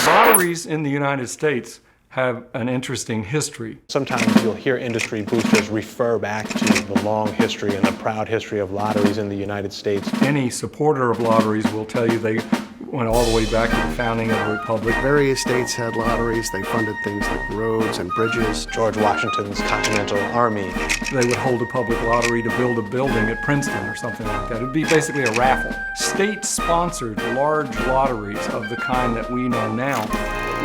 Lotteries in the United States have an interesting history. Sometimes you'll hear industry boosters refer back to the long history and the proud history of lotteries in the United States. Any supporter of lotteries will tell you they went all the way back to the founding of the Republic. Various states had lotteries. They funded things like roads and bridges. George Washington's Continental Army. They would hold a public lottery to build a building at Princeton or something like that. It would be basically a raffle. State-sponsored large lotteries of the kind that we know now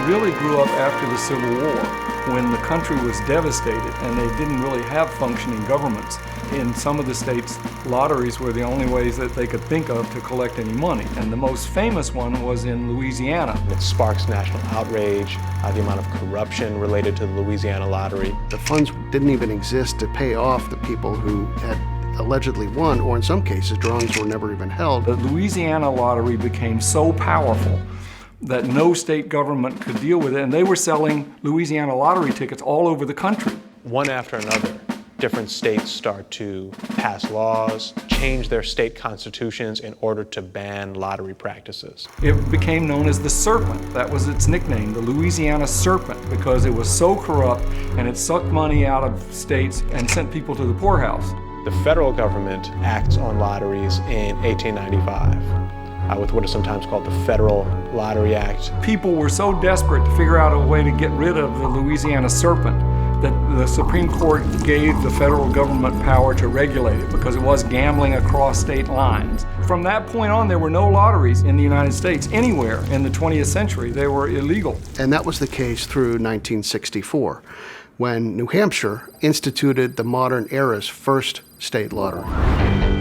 really grew up after the Civil War, when the country was devastated and they didn't really have functioning governments. In some of the states, lotteries were the only ways that they could think of to collect any money. And the most famous one was in Louisiana. It sparks national outrage, the amount of corruption related to the Louisiana lottery. The funds didn't even exist to pay off the people who had allegedly won, or in some cases, drawings were never even held. The Louisiana lottery became so powerful that no state government could deal with it, and they were selling Louisiana lottery tickets all over the country. One after another, different states start to pass laws, change their state constitutions in order to ban lottery practices. It became known as the Serpent. That was its nickname, the Louisiana Serpent, because it was so corrupt and it sucked money out of states and sent people to the poorhouse. The federal government acts on lotteries in 1895. With what is sometimes called the Federal Lottery Act. People were so desperate to figure out a way to get rid of the Louisiana Serpent that the Supreme Court gave the federal government power to regulate it because it was gambling across state lines. From that point on, there were no lotteries in the United States anywhere in the 20th century. They were illegal. And that was the case through 1964, when New Hampshire instituted the modern era's first state lottery.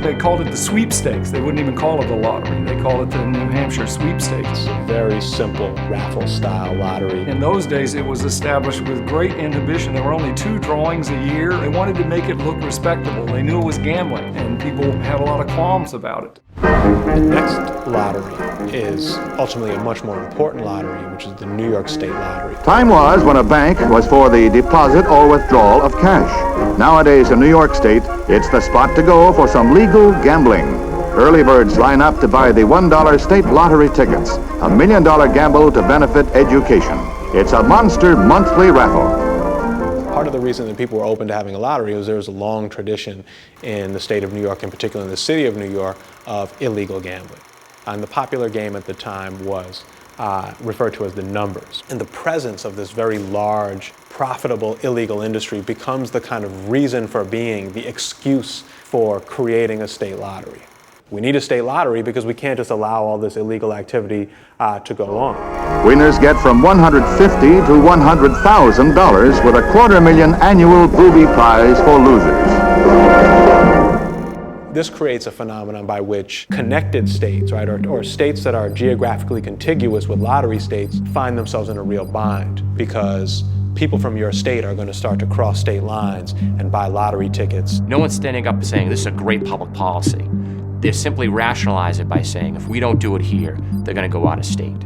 They called it the sweepstakes. They wouldn't even call it the lottery. They called it the New Hampshire sweepstakes. It's a very simple raffle-style lottery. In those days, it was established with great inhibition. There were only 2 drawings a year. They wanted to make it look respectable. They knew it was gambling, and people had a lot of qualms about it. The next lottery is ultimately a much more important lottery, which is the New York State Lottery. Time was when a bank was for the deposit or withdrawal of cash. Nowadays in New York State, it's the spot to go for some legal gambling. Early birds line up to buy the $1 state lottery tickets, a $1 million gamble to benefit education. It's a monster monthly raffle. Part of the reason that people were open to having a lottery was there was a long tradition in the state of New York, in particular in the city of New York, of illegal gambling. And the popular game at the time was referred to as the numbers. And the presence of this very large, profitable, illegal industry becomes the kind of reason for being, the excuse for creating a state lottery. We need a state lottery because we can't just allow all this illegal activity to go on. Winners get from $150,000 to $100,000 with a $250,000 annual booby prize for losers. This creates a phenomenon by which connected states, right, or states that are geographically contiguous with lottery states find themselves in a real bind because people from your state are going to start to cross state lines and buy lottery tickets. No one's standing up and saying this is a great public policy. They simply rationalize it by saying if we don't do it here, they're going to go out of state.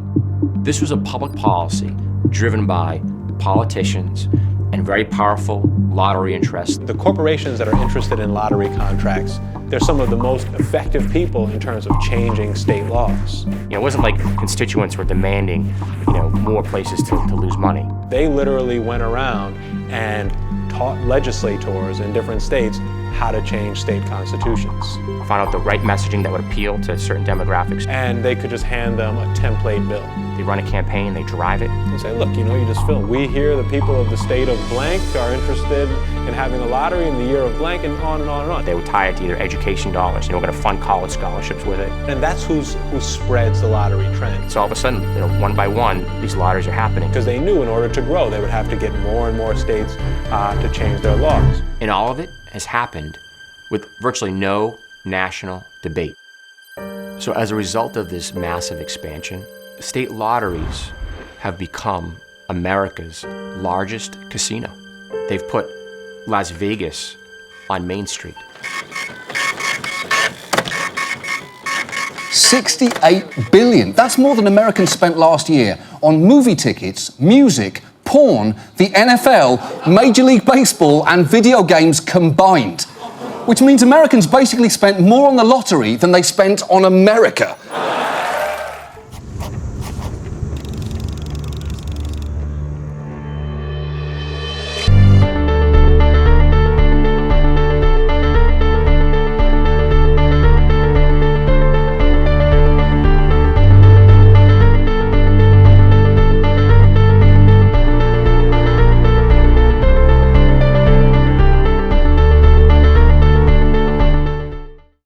This was a public policy driven by politicians and very powerful lottery interests. The corporations that are interested in lottery contracts, they're some of the most effective people in terms of changing state laws. It wasn't like constituents were demanding, more places to lose money. They literally went around and taught legislators in different states how to change state constitutions. Find out the right messaging that would appeal to certain demographics. And they could just hand them a template bill. They run a campaign, they drive it. And say, look, you just fill. We here, the people of the state of blank, are interested in having a lottery in the year of blank, and on and on and on. They would tie it to either education dollars, we're going to fund college scholarships with it. And that's who spreads the lottery trend. So all of a sudden, one by one, these lotteries are happening. Because they knew in order to grow, they would have to get more and more states to change their laws. And all of it has happened with virtually no national debate. So as a result of this massive expansion, state lotteries have become America's largest casino. They've put Las Vegas on Main Street. $68 billion. That's more than Americans spent last year on movie tickets, music, porn, the NFL, Major League Baseball, and video games combined. Which means Americans basically spent more on the lottery than they spent on America.